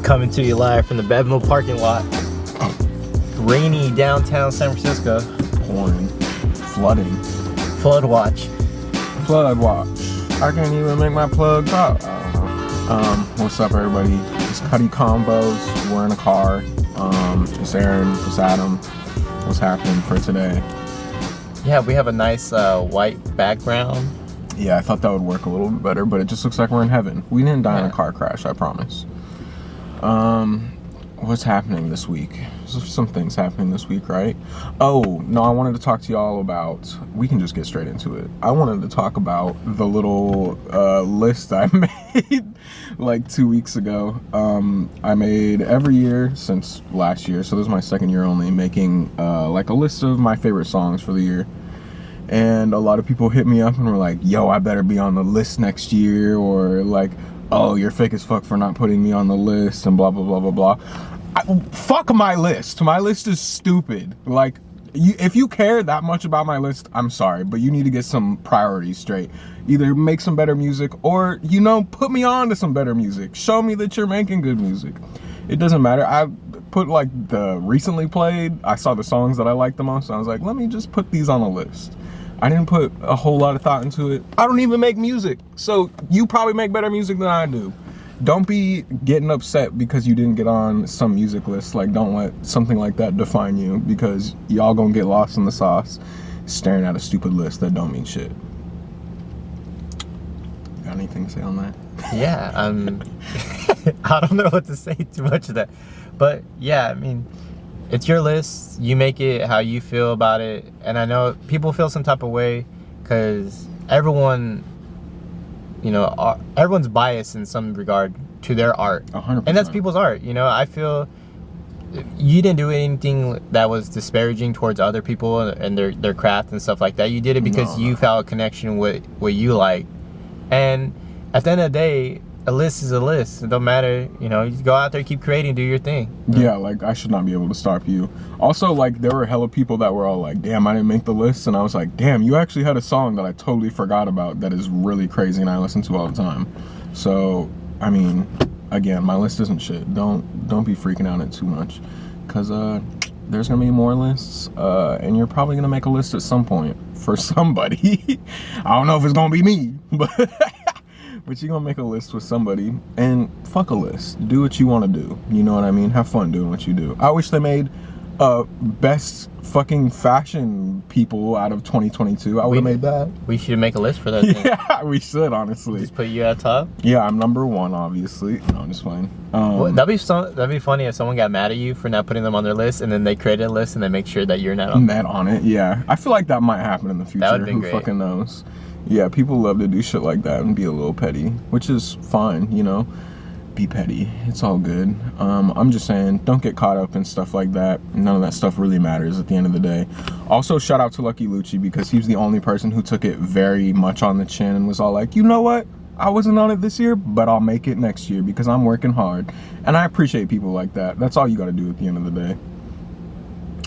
Coming to you live from the Bevmo parking lot. Rainy downtown San Francisco. Pouring. Flooding. Flood watch. Flood watch. I can't even make my plug pop. What's up, everybody? It's Cutty Convos. We're in a car. It's Aaron. It's Adam. What's happening for today? Yeah, we have a nice white background. Yeah, I thought that would work a little bit better, but it just looks like we're in heaven. We didn't die in a car crash, I promise. What's happening this week? There's some things happening this week, right? Oh, no, I wanted to talk to y'all about, we can just get straight into it. I wanted to talk about the little list I made like 2 weeks ago. I made every year since last year, so this is my second year only, making like a list of my favorite songs for the year. And a lot of people hit me up and were like, yo, I better be on the list next year, or like, oh, you're fake as fuck for not putting me on the list, and blah, blah, blah, blah, blah. Fuck my list. My list is stupid. Like, if you care that much about my list, I'm sorry, but you need to get some priorities straight. Either make some better music, or, you know, put me on to some better music. Show me that you're making good music. It doesn't matter. I put like the recently played, I saw the songs that I liked the most, and I was like, let me just put these on a list. I didn't put a whole lot of thought into it. I don't even make music, so you probably make better music than I do. Don't be getting upset because you didn't get on some music list. Like, don't let something like that define you, because y'all gonna get lost in the sauce staring at a stupid list that don't mean shit. Got anything to say on that? Yeah, I don't know what to say too much of that. But yeah, I mean, it's your list. You make it how you feel about it. And I know people feel some type of way because everyone, you know, everyone's biased in some regard to their art. 100%. And that's people's art. You know, I feel you didn't do anything that was disparaging towards other people and their craft and stuff like that. You did it because you felt a connection with what you like. And at the end of the day, a list is a list. It don't matter, you know, you go out there, keep creating, do your thing. Yeah, like, I should not be able to stop you. Also, like, there were hella people that were all like, damn, I didn't make the list, and I was like, damn, you actually had a song that I totally forgot about that is really crazy and I listen to all the time. So, I mean, again, my list isn't shit. Don't be freaking out at too much, because there's gonna be more lists, and you're probably gonna make a list at some point for somebody. I don't know if it's gonna be me, but but you're gonna make a list with somebody, and fuck a list. Do what you want to do. You know what I mean? Have fun doing what you do. I wish they made best fucking fashion people out of 2022. I would have made that. We should make a list for that thing. Yeah, we should, honestly. Just put you at top? Yeah, I'm number one, obviously. No, I'm just playing. Well, that'd be funny if someone got mad at you for not putting them on their list, and then they created a list and they make sure that you're not on it. Yeah, I feel like that might happen in the future. That would be Who great. Fucking knows? Yeah, people love to do shit like that and be a little petty, which is fine, you know. Be petty. It's all good. I'm just saying, don't get caught up in stuff like that. None of that stuff really matters at the end of the day. Also, shout out to Lucky Lucci, because he was the only person who took it very much on the chin and was all like, you know what? I wasn't on it this year, but I'll make it next year because I'm working hard. And I appreciate people like that. That's all you gotta do at the end of the day.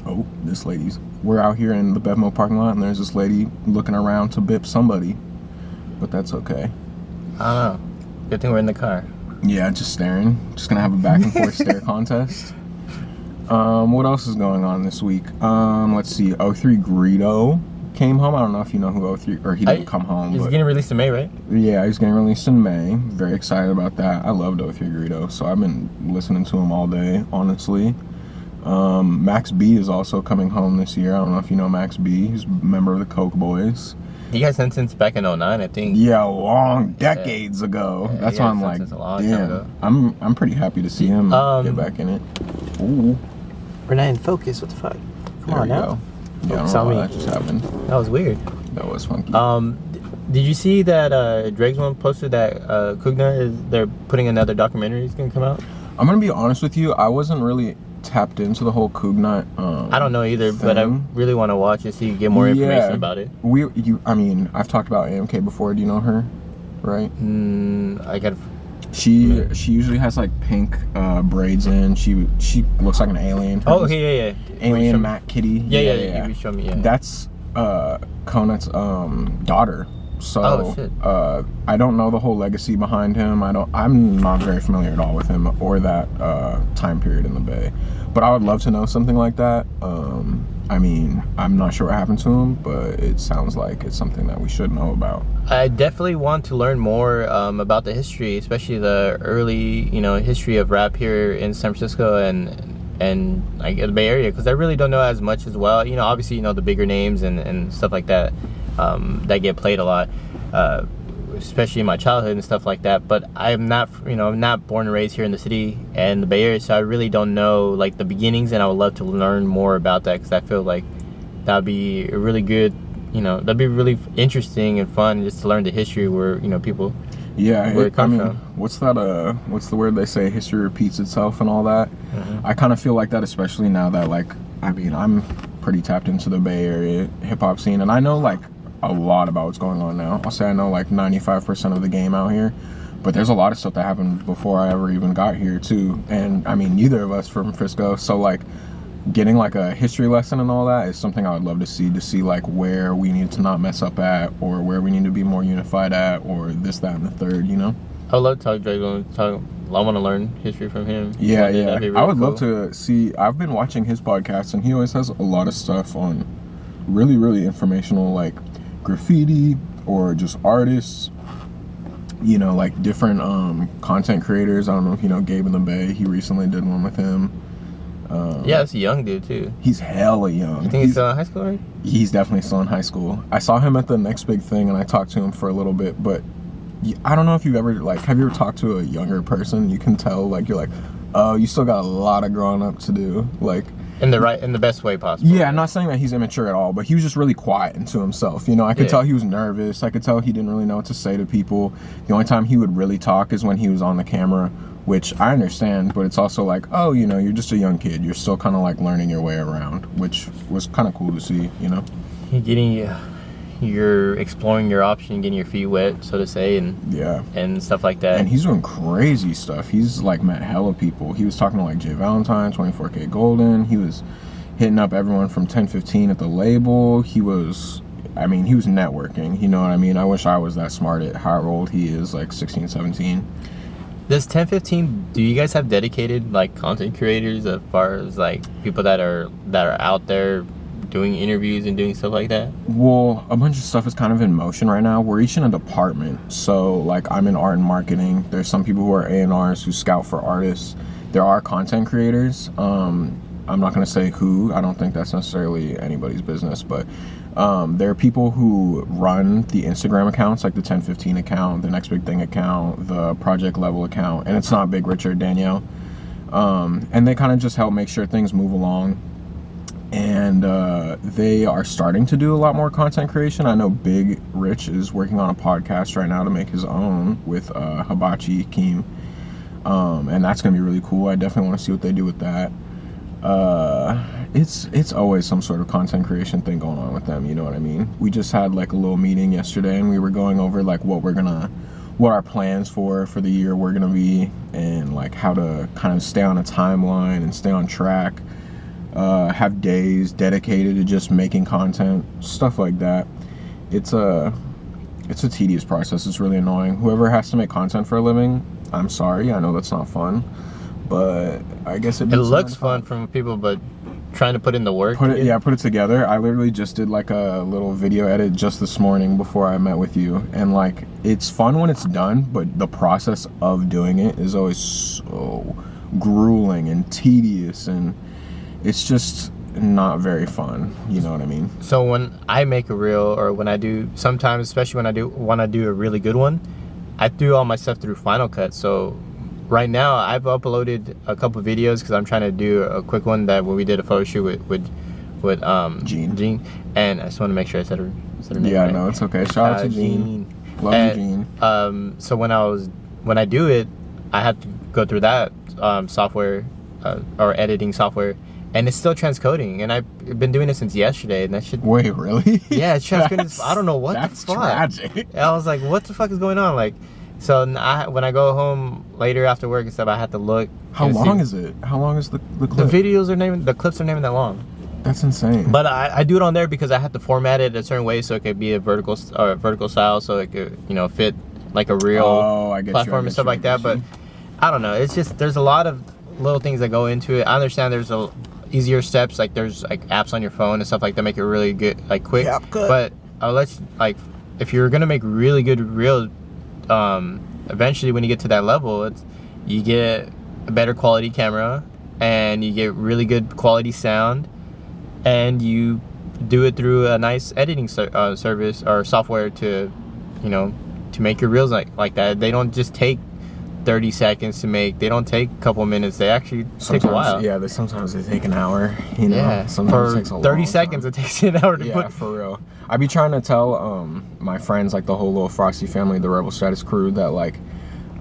Oh, this lady's... We're out here in the Bevmo parking lot, and there's this lady looking around to bip somebody. But that's okay. I don't know. Good thing we're in the car. Yeah, just staring. Just gonna have a back and forth stare contest. What else is going on this week? Let's see. O3 Greedo came home. I don't know if you know who O3... Or he didn't come home. He's getting released in May, right? Yeah, he's getting released in May. Very excited about that. I loved O3 Greedo, so I've been listening to him all day, honestly. Max B is also coming home this year. I don't know if you know Max B. He's a member of the Coke Boys. He got sentenced back in 2009, I think. Yeah, long decades ago. Yeah, that's why I'm like, damn. I'm pretty happy to see him get back in it. Ooh. We're not in focus. What the fuck? Come on now. Yeah, I don't know why that just happened. That was weird. That was funky. Did you see that Drake's one posted that they're putting another documentary is gonna come out? I'm gonna be honest with you. I wasn't really tapped into the whole Cougnut I don't know either, but I really want to watch it so you get more information about it. I mean, I've talked about AMK before. Do you know her? Right? I got. She usually has like pink braids in. She looks like an alien. Oh, okay, yeah. Alien Kitty. Yeah. You showed me. Yeah. That's Conant's daughter. So Oh, shit. I don't know the whole legacy behind him. I'm not very familiar at all with him or that time period in the Bay. But I would love to know something like that. I mean, I'm not sure what happened to him, but it sounds like it's something that we should know about. I definitely want to learn more about the history, especially the early, history of rap here in San Francisco and like the Bay Area, because I really don't know as much as well. Obviously, the bigger names and stuff like that that get played a lot, especially in my childhood and stuff like that. But I'm not born and raised here in the city and the Bay Area, so I really don't know like the beginnings, and I would love to learn more about that, because I feel like that would be a really good, that'd be really interesting and fun just to learn the history where people. Yeah, where it comes from. What's the word they say? History repeats itself and all that. Mm-hmm. I kind of feel like that, especially now that I'm pretty tapped into the Bay Area hip hop scene, and I know like a lot about what's going on now. I'll say I know like 95% of the game out here, but there's a lot of stuff that happened before I ever even got here too. And I mean, neither of us from Frisco, so like getting like a history lesson and all that is something I would love to see like where we need to not mess up at, or where we need to be more unified at, or this, that, and the third, I would love to talk to Drake. I want to learn history from him. Yeah. Really I would cool. love to see. I've been watching his podcast, and he always has a lot of stuff on really, really informational, like graffiti or just artists, like different content creators. I don't know if you know Gabe in the Bay. He recently did one with him. Yeah, it's a young dude too. He's hella young. You think he's still in high school, right? He's definitely still in high school. I saw him at the Next Big Thing, and I talked to him for a little bit, but I don't know if you've ever, have you ever talked to a younger person? You can tell, you're like, oh, you still got a lot of growing up to do. In the best way possible. Yeah, I'm not saying that he's immature at all, but he was just really quiet and to himself. I could tell he was nervous. I could tell he didn't really know what to say to people. The only time he would really talk is when he was on the camera, which I understand, but it's also like, oh, you're just a young kid. You're still kind of like learning your way around, which was kind of cool to see, You're exploring your option, getting your feet wet, so to say, and stuff like that. And he's doing crazy stuff. He's like met hella people. He was talking to like Jay Valentine, 24K Golden. He was hitting up everyone from 1015 at the label. He was networking. You know what I mean? I wish I was that smart at how old he is, like 16, 17. Does 1015, do you guys have dedicated like content creators as far as like people that are out there doing interviews and doing stuff like that? Well, a bunch of stuff is kind of in motion right now. We're each in a department. So like I'm in art and marketing. There's some people who are A&Rs who scout for artists. There are content creators. I'm not going to say who. I don't think that's necessarily anybody's business, but there are people who run the Instagram accounts, like the 1015 account, the Next Big Thing account, the Project Level account, and it's not Big Rich or Danielle. And they kind of just help make sure things move along. And they are starting to do a lot more content creation. I know Big Rich is working on a podcast right now to make his own with Hibachi Keem. And that's going to be really cool. I definitely want to see what they do with that. It's always some sort of content creation thing going on with them, you know what I mean? We just had like a little meeting yesterday, and we were going over like what our plans for the year were gonna be, and like how to kind of stay on a timeline and stay on track. Have days dedicated to just making content, stuff like that. It's a tedious process. It's really annoying. Whoever has to make content for a living, I'm sorry, I know that's not fun, but I guess it looks fun from people, but trying to put in the work. Put it together. I literally just did like a little video edit just this morning before I met with you, and like it's fun when it's done, but the process of doing it is always so grueling and tedious, and it's just not very fun, you know what I mean? So when I make a reel, or when I do, sometimes, especially when I want to do a really good one, I do all my stuff through Final Cut. So right now I've uploaded a couple videos because I'm trying to do a quick one that when we did a photo shoot with Jean, and I just want to make sure I said her name Yeah, right. No, it's okay. Shout out to Jean. Love you, Jean. So when I do it, I have to go through that software or editing software, and it's still transcoding, and I've been doing it since yesterday, and that should... Wait, really? Yeah, it's transcoding. I don't know what the fuck. That's tragic. I was like, what the fuck is going on? Like, so when I go home later after work and stuff, I have to look. How long is it? How long is the clip? The clips are not even that long. That's insane. But I do it on there because I have to format it a certain way so it could be a vertical style, so it could, you know, fit like a real platform and stuff like that. But I don't know. It's just there's a lot of little things that go into it. I understand there's easier steps, like there's like apps on your phone and stuff like that make it really good, like quick. But let's like if you're gonna make really good reels, eventually when you get to that level, you get a better quality camera and you get really good quality sound, and you do it through a nice editing service or software to, you know, to make your reels like that. They don't just take 30 seconds to make. They don't take a couple minutes. They actually take a while. Yeah, sometimes they take an hour. You know, yeah, sometimes for it takes a 30 seconds time. it takes an hour to put. Yeah, for real. I be trying to tell my friends, like the whole little Frosty family, the Rebel Status crew, that like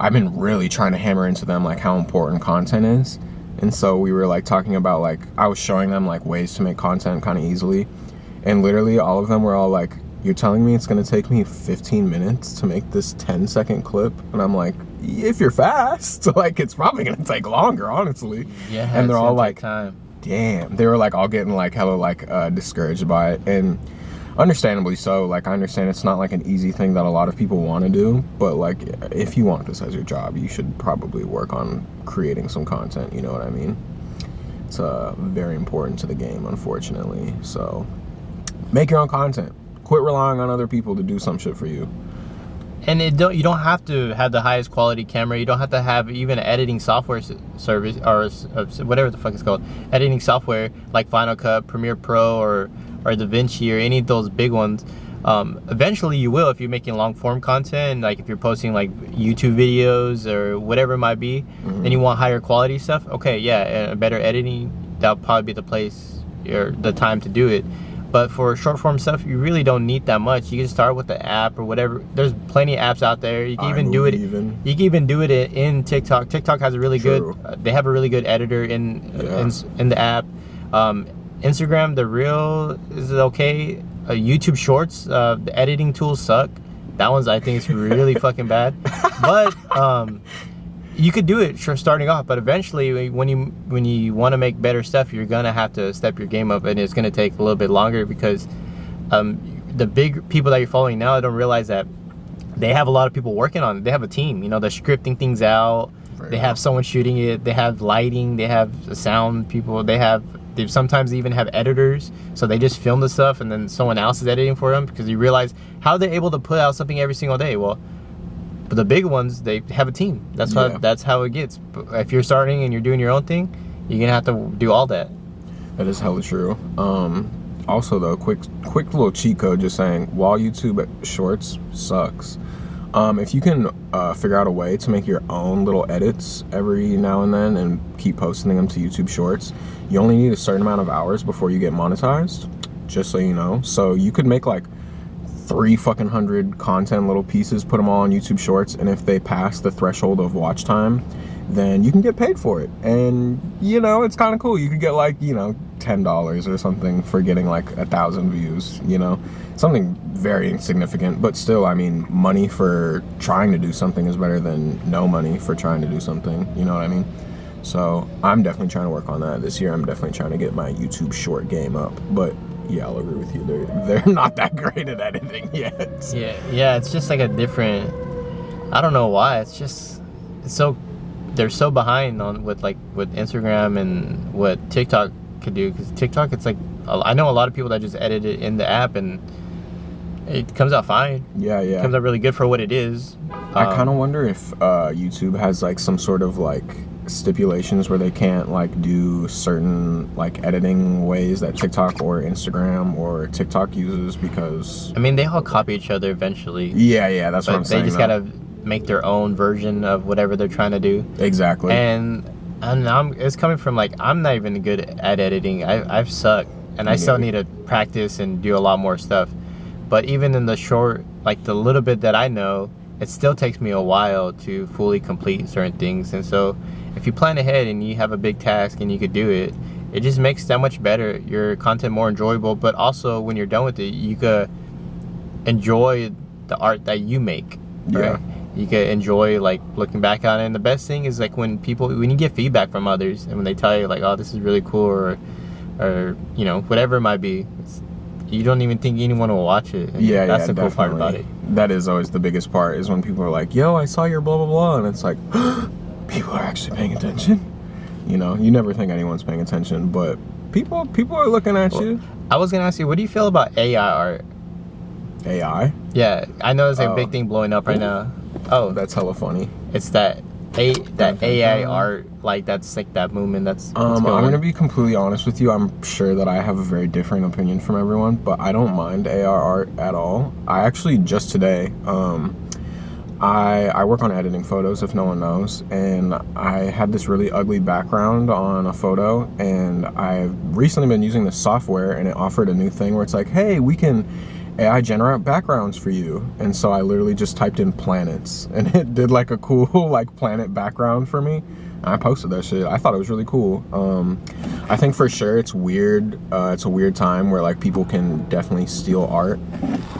I've been really trying to hammer into them like how important content is. And so we were like talking about, like, I was showing them like ways to make content kind of easily, and literally all of them were all like, you're telling me it's going to take me 15 minutes to make this 10-second clip? And I'm like, if you're fast, like it's probably going to take longer, honestly. Yeah. And they're all like, time. Damn. They were like all getting like hella like discouraged by it, and understandably so. Like, I understand it's not like an easy thing that a lot of people want to do, but like if you want this as your job, you should probably work on creating some content, you know what I mean? It's very important to the game, unfortunately. So make your own content. Quit relying on other people to do some shit for you. And you don't have to have the highest quality camera. You don't have to have even editing software service or whatever the fuck it's called. Editing software like Final Cut, Premiere Pro, or DaVinci, or any of those big ones. Eventually you will, if you're making long form content, like if you're posting like YouTube videos or whatever it might be, and you want higher quality stuff. Okay, yeah, and better editing, that'll probably be the place or the time to do it. But for short form stuff, you really don't need that much. You can start with the app or whatever. There's plenty of apps out there. You can even do it. You can even do it in TikTok. TikTok has a really good. They have a really good editor in the app. Instagram, the Reel is okay. YouTube Shorts, the editing tools suck. That one's, I think, is really fucking bad. But you could do it starting off, but eventually when you want to make better stuff, you're gonna have to step your game up, and it's gonna take a little bit longer because the big people that you're following now don't realize that they have a lot of people working on it. They have a team, you know, they're scripting things out. They have someone shooting it. They have lighting. They have sound people. They sometimes even have editors, so they just film the stuff and then someone else is editing for them, because you realize how they're able to put out something every single day. Well, but the big ones, they have a team. That's how it gets. But if you're starting and you're doing your own thing, you're gonna have to do all that. That is hella true. Also though, quick little cheat code, just saying, while YouTube Shorts sucks, if you can figure out a way to make your own little edits every now and then and keep posting them to YouTube Shorts, you only need a certain amount of hours before you get monetized, just so you know. So you could make like 300 content little pieces, put them all on YouTube Shorts, and if they pass the threshold of watch time, then you can get paid for it. And you know, it's kind of cool. You could get like, you know, $10 or something for getting like 1,000 views, you know, something very insignificant, but still, I mean, money for trying to do something is better than no money for trying to do something, you know what I mean? So I'm definitely trying to work on that this year. I'm definitely trying to get my YouTube short game up, but yeah, I'll agree with you. They're not that great at editing yet. Yeah, it's just like a different. I don't know why. It's so they're so behind on with Instagram and what TikTok could do. Because TikTok, it's like I know a lot of people that just edit it in the app and it comes out fine. Yeah. It comes out really good for what it is. I kind of wonder if YouTube has like some sort of like stipulations where they can't like do certain like editing ways that TikTok or Instagram or TikTok uses, because I mean, they all copy each other eventually. Yeah, that's what I'm saying. They just gotta make their own version of whatever they're trying to do. Exactly. And it's coming from like, I'm not even good at editing. I've sucked, and I still need to practice and do a lot more stuff. But even in the short, like the little bit that I know, it still takes me a while to fully complete certain things. And so if you plan ahead and you have a big task and you could do it, it just makes that much better, your content more enjoyable. But also when you're done with it, you could enjoy the art that you make. Right? Yeah. You could enjoy like looking back on it. And the best thing is like when you get feedback from others and when they tell you like, oh, this is really cool, or or you know, whatever it might be. You don't even think anyone will watch it. And that's the cool part about it. That is always the biggest part, is when people are like, yo, I saw your blah blah blah, and it's like, people are actually paying attention. You know, you never think anyone's paying attention, but people are looking at you. I was gonna ask you, what do you feel about AI art? AI? Yeah, I know it's like a big thing blowing up right now. Oh, that's hella funny. It's that AI art, like that's like that movement that's I'm gonna be completely honest with you. I'm sure that I have a very different opinion from everyone, but I don't mind AI art at all. I actually just today, I work on editing photos, if no one knows, and I had this really ugly background on a photo, and I've recently been using this software, and it offered a new thing where it's like, hey, we can AI generate backgrounds for you. And so I literally just typed in planets, and it did like a cool like planet background for me. And I posted that shit. I thought it was really cool. I think for sure it's weird. It's a weird time where like people can definitely steal art,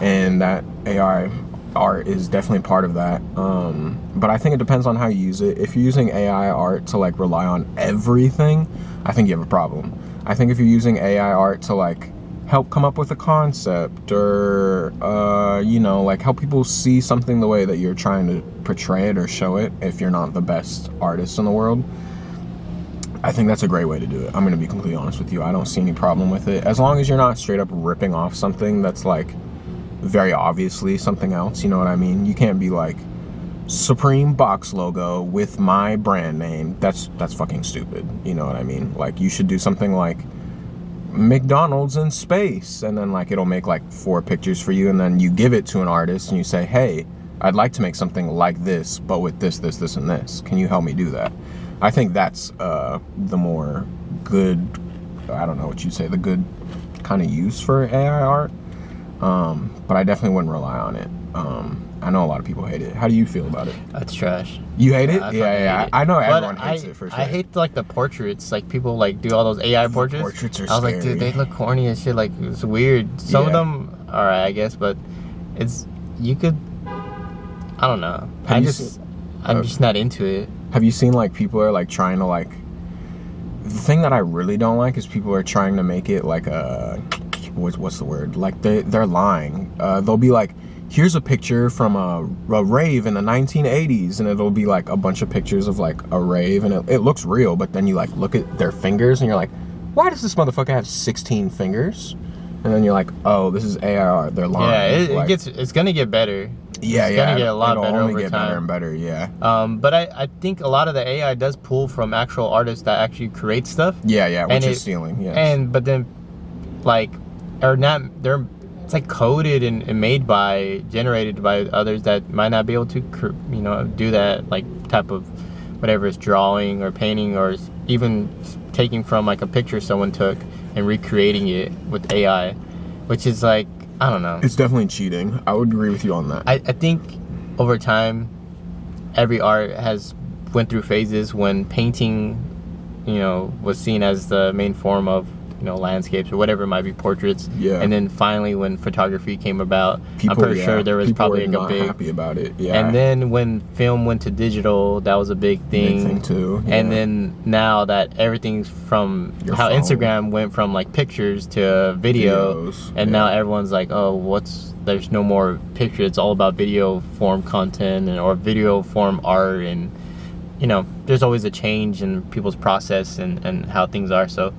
and that AI art is definitely part of that. But I think it depends on how you use it. If you're using AI art to like rely on everything, I think you have a problem. I think if you're using AI art to like help come up with a concept, or you know, like help people see something the way that you're trying to portray it or show it, if you're not the best artist in the world, I think that's a great way to do it. I'm gonna be completely honest with you. I don't see any problem with it, as long as you're not straight up ripping off something that's like very obviously something else. You know what I mean? You can't be like Supreme box logo with my brand name. That's fucking stupid. You know what I mean? Like, you should do something like McDonald's in space, and then like it'll make like 4 pictures for you, and then you give it to an artist and you say, hey, I'd like to make something like this, but with this, this, this, and this. Can you help me do that? I think that's the more good, I don't know what you'd say, the good kind of use for AI art. But I definitely wouldn't rely on it. I know a lot of people hate it. How do you feel about it? That's trash. You hate it? Yeah. I know everyone hates it for sure. I hate like the portraits. Like people like do all those AI portraits. Portraits are I was scary. like, dude, they look corny as shit. Like, it's weird. Some of them, alright, I guess, but you could, I don't know. I'm just not into it. Have you seen like people are like trying to like, the thing that I really don't like is people are trying to make it like a, what's the word? Like they're lying. They'll be like, here's a picture from a rave in the 1980s, and it'll be like a bunch of pictures of like a rave, and it looks real, but then you like look at their fingers and you're like, why does this motherfucker have 16 fingers? And then you're like, oh, this is AR, they're lying. Yeah, it's gonna get better. Yeah, it's gonna get a lot better over get time. Better and better, yeah. But I think a lot of the AI does pull from actual artists that actually create stuff. Yeah, which is stealing, yes. But then, like, it's like coded and generated by others that might not be able to, you know, do that, like type of whatever it's drawing or painting, or even taking from like a picture someone took and recreating it with AI, which is like, I don't know. It's definitely cheating. I would agree with you on that. I think over time, every art has went through phases when painting, you know, was seen as the main form of, you know, landscapes or whatever it might be, portraits. Yeah. And then finally, when photography came about, I'm pretty sure there was people probably were like a big happy about it. Yeah. And then when film went to digital, that was a big thing. Big thing too. Yeah. And then now that everything's from Your how phone. Instagram went from like pictures to video, Videos, and now everyone's like, oh, there's no more picture. It's all about video form content or video form art, and you know, there's always a change in people's process and how things are. So,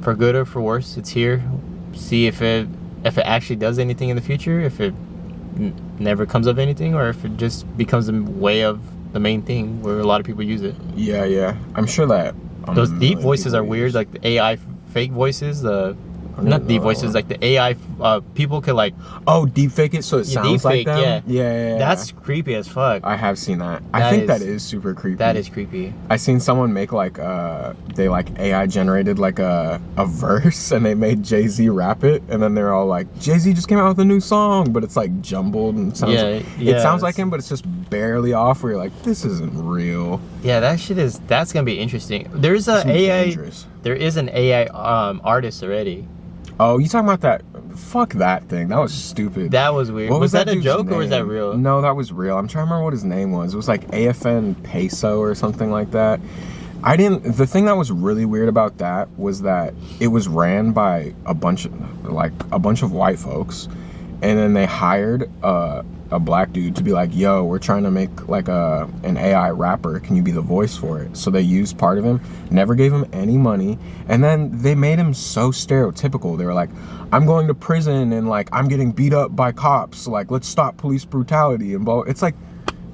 for good or for worse, it's here. See if it actually does anything in the future, if it never comes of anything, or if it just becomes a way of the main thing where a lot of people use it. Yeah. I'm sure that those deep voices are weird, like the AI fake voices, not deep voices, like the AI people could like deep fake it so it sounds like them. Yeah. That's creepy as fuck. I have seen that. I think that is super creepy. That is creepy. I seen someone make like they like AI generated like a verse, and they made Jay-Z rap it, and then they're all like, Jay-Z just came out with a new song, but it's like jumbled and sounds it sounds like him, but it's just barely off, where you're like, this isn't real. Yeah, that's gonna be interesting. There's an AI artist already. Oh, you talking about that? Fuck that thing. That was stupid. That was weird. Was that a joke or was that real? No, that was real. I'm trying to remember what his name was. It was like AFN Peso or something like that. The thing that was really weird about that was that it was ran by a bunch of white folks, and then they hired a black dude to be like, yo, we're trying to make like an AI rapper, can you be the voice for it? So they used part of him, never gave him any money, and then they made him so stereotypical. They were like, I'm going to prison and like I'm getting beat up by cops, like let's stop police brutality and blah. It's like,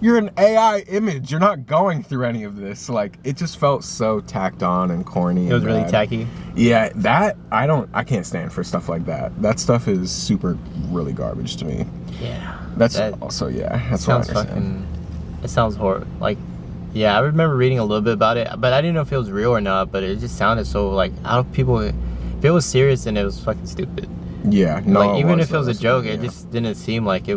you're an AI image, you're not going through any of this. Like, it just felt so tacked on and corny. It was really tacky. Yeah, I can't stand for stuff like that. That stuff is super really garbage to me. Yeah. That's what I understand. It sounds horrible. Like, yeah, I remember reading a little bit about it, but I didn't know if it was real or not, but it just sounded so, like, how people, if it was serious, then it was fucking stupid. Yeah, no. Like, even if it was a joke, it just didn't seem like it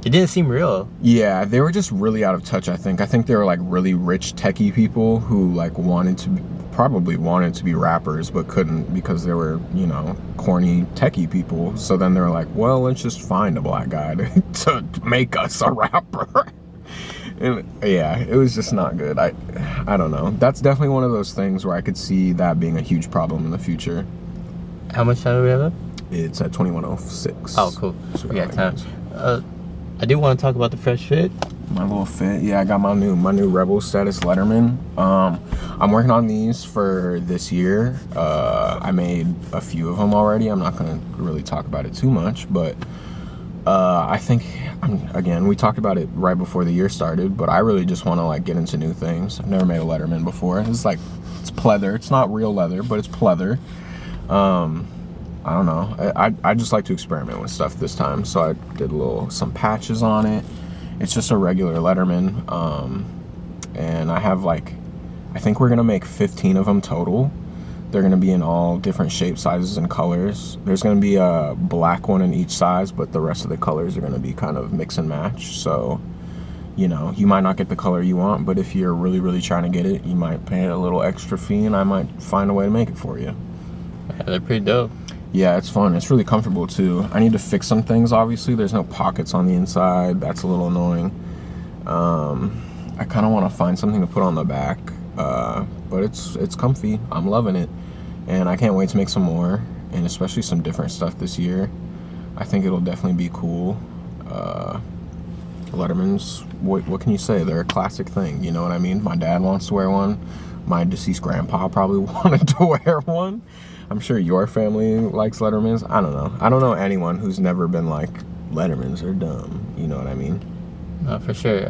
didn't seem real. Yeah, they were just really out of touch, I think. I think they were, like, really rich techie people who, like, probably wanted to be rappers, but couldn't because they were, you know, corny techie people. So then they were like, well, let's just find a black guy to make us a rapper. And yeah, it was just not good. I don't know. That's definitely one of those things where I could see that being a huge problem in the future. How much time do we have left? It's at 21:06. Oh, cool. We got time. I do want to talk about the fresh fit. My little fit. Yeah, I got my new Rebel Status Letterman. I'm working on these for this year. I made a few of them already. I'm not going to really talk about it too much, but I think, again, we talked about it right before the year started, but I really just want to like get into new things. I've never made a Letterman before. It's pleather. It's not real leather, but it's pleather. I don't know. I just like to experiment with stuff this time, so I did some patches on it. It's just a regular Letterman, and I think we're gonna make 15 of them total. They're gonna be in all different shapes, sizes, and colors. There's gonna be a black one in each size, but the rest of the colors are gonna be kind of mix and match. So, you know, you might not get the color you want, but if you're really, really trying to get it, you might pay a little extra fee, and I might find a way to make it for you. Yeah, they're pretty dope. Yeah, it's fun. It's really comfortable too. I need to fix some things, obviously. There's no pockets on the inside. That's a little annoying. I kind of want to find something to put on the back, but it's comfy. I'm loving it, and I can't wait to make some more, and especially some different stuff this year. I think it'll definitely be cool. Lettermans, what can you say? They're a classic thing, you know what I mean? My dad wants to wear one. My deceased grandpa probably wanted to wear one. I'm sure your family likes Lettermans. I don't know. I don't know anyone who's never been like, Lettermans are dumb. You know what I mean? No, for sure.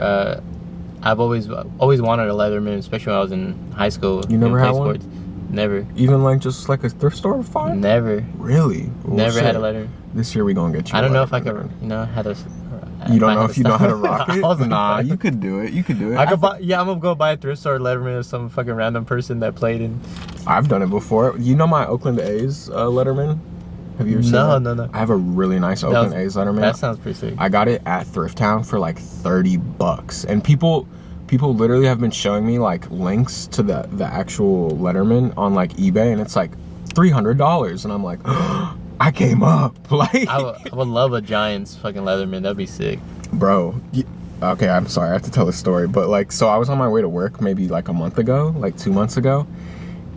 I've always wanted a Letterman, especially when I was in high school. You never had one? Sports. Never. Even like just like a thrift store fine? Never. Really? Well, never had a Letterman. This year we gonna get you. I don't know if I could, how to. You don't know if you know how to rock it? Nah, you could do it. You could do it. I'm gonna go buy a thrift store Letterman of some fucking random person that played in. I've done it before. You know my Oakland A's Letterman? Have you ever seen that? No. I have a really nice Oakland A's Letterman. That sounds pretty sick. I got it at Thrift Town for like $30, and people literally have been showing me like links to the actual Letterman on like eBay, and it's like $300, and I'm like, I came up. Like, I would love a Giants fucking Letterman. That'd be sick, bro. Okay, I'm sorry, I have to tell a story, but like, so I was on my way to work maybe like a month ago, like 2 months ago,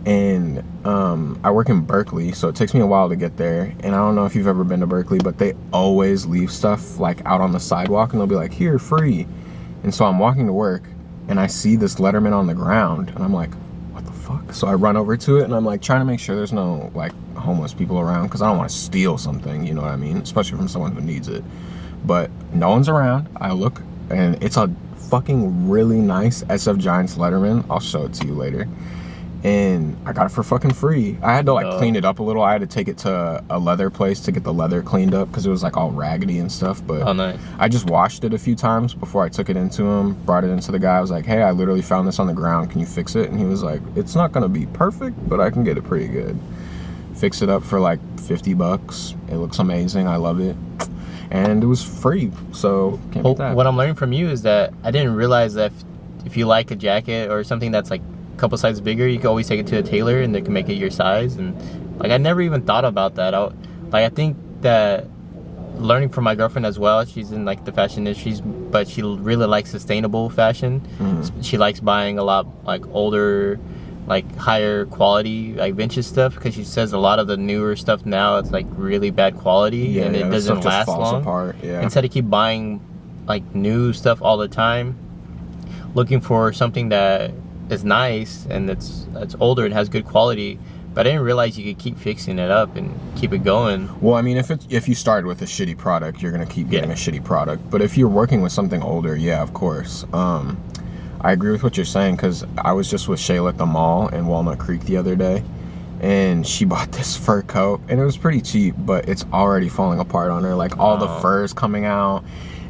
and I work in Berkeley, so it takes me a while to get there. And I don't know if you've ever been to Berkeley, but they always leave stuff like out on the sidewalk, and they'll be like, here, free. And so I'm walking to work, and I see this Letterman on the ground, and I'm like, what the fuck? So I run over to it, and I'm like trying to make sure there's no like homeless people around, because I don't want to steal something, you know what I mean, especially from someone who needs it. But no one's around. I look, and it's a fucking really nice SF Giants Letterman. I'll show it to you later. And I got it for fucking free. I had to like clean it up a little. I had to take it to a leather place to get the leather cleaned up, because it was like all raggedy and stuff. But nice. I just washed it a few times before I took it into him, brought it into the guy. I was like, hey, I literally found this on the ground, can you fix it? And he was like, it's not gonna be perfect, but I can get it pretty good. Fix it up for like $50. It looks amazing. I love it, and it was free, so can't beat that. What I'm learning from you is that I didn't realize that if you like a jacket or something that's like couple sizes bigger, you can always take it to a tailor and they can make it your size. And like, I never even thought about that. I think that learning from my girlfriend as well. She's in like the fashion industry, but she really likes sustainable fashion. She likes buying a lot like older, like higher quality, like vintage stuff, because she says a lot of the newer stuff now it's like really bad quality and it doesn't last long. Apart. Yeah. Instead of keep buying like new stuff all the time, looking for something that is nice and that's older and has good quality. But I didn't realize you could keep fixing it up and keep it going. Well, I mean, if you started with a shitty product, you're gonna keep getting a shitty product. But if you're working with something older, yeah, of course. I agree with what you're saying, because I was just with Shayla at the mall in Walnut Creek the other day, and she bought this fur coat, and it was pretty cheap, but it's already falling apart on her. Like all the fur's coming out,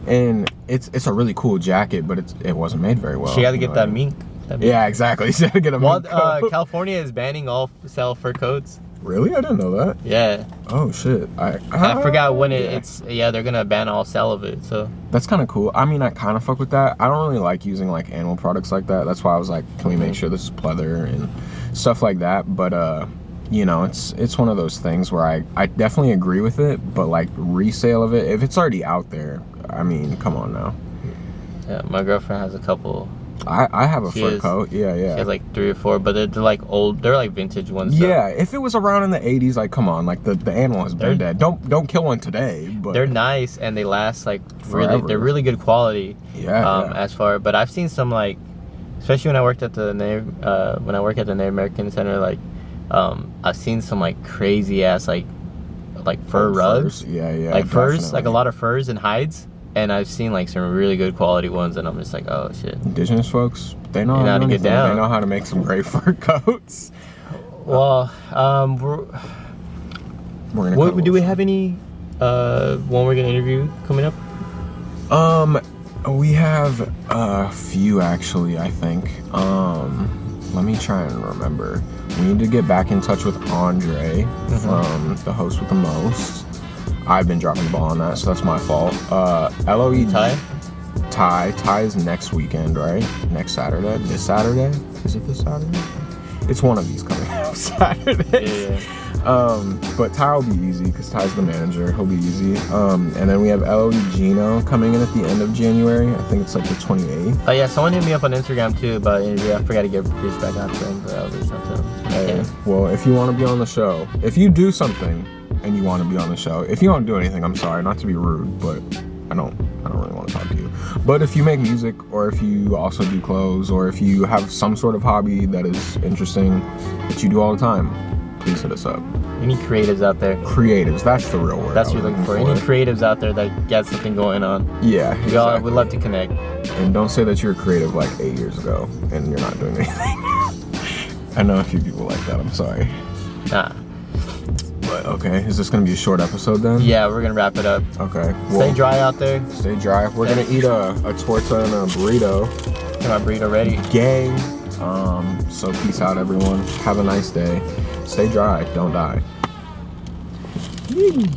and it's a really cool jacket, but it wasn't made very well. She had to get that mink. Yeah, exactly. She had to get a mink coat. California is banning all sell fur coats. Really? I didn't know that. Yeah. Oh shit. I forgot when it's they're gonna ban all sale of it. So that's kind of cool. I mean, I kind of fuck with that. I don't really like using like animal products like that. That's why I was like, can we make sure this is pleather and stuff like that? But you know, it's one of those things where I definitely agree with it, but like resale of it, if it's already out there, I mean, come on now. Yeah, my girlfriend has a couple. I have a fur coat. Yeah. She has like 3 or 4, but they're like old. They're like vintage ones. Yeah, if it was around in the 80s, like come on, like the animal has been dead. Don't kill one today. But they're nice and they last like forever. They're really good quality. Yeah. As far, but I've seen some like, especially when I worked at the Native American Center, like I've seen some like crazy ass like fur rugs. Furs. Yeah. Like furs, definitely. like a lot of furs and hides. And I've seen like some really good quality ones, and I'm just like, oh shit. Indigenous folks, they know how to get down. They know how to make some great fur coats. Well, we're gonna. Do we have any one we're gonna interview coming up? We have a few actually. I think. Let me try and remember. We need to get back in touch with Andre from the host with the most. I've been dropping the ball on that, so that's my fault. LOE Ty is next weekend, right? Next Saturday? This Saturday? Is it this Saturday? It's one of these coming out Saturdays. Yeah. But Ty will be easy because Ty's the manager. He'll be easy. And then we have LOE Gino coming in at the end of January. I think it's like the 28th. Oh yeah, someone hit me up on Instagram too about interview. I forgot to get reached back out to him, but I'll reach out to him. Hey, well, if you want to be on the show, if you do something and you want to be on the show, if you don't do anything, I'm sorry, not to be rude, but I don't really want to talk to you. But if you make music, or if you also do clothes, or if you have some sort of hobby that is interesting that you do all the time, please hit us up. Any creatives out there? Creatives, that's the real word. That's what you're looking for. Any creatives out there that got something going on? Yeah, exactly. We'd love to connect. And don't say that you're creative like 8 years ago and you're not doing anything. I know a few people like that. I'm sorry. Nah. But okay, is this gonna be a short episode then? Yeah, we're gonna wrap it up. Okay. Stay dry out there. Stay dry. We're gonna eat a torta and a burrito. Get my burrito ready. Gang. So peace out, everyone. Have a nice day. Stay dry. Don't die. Yee.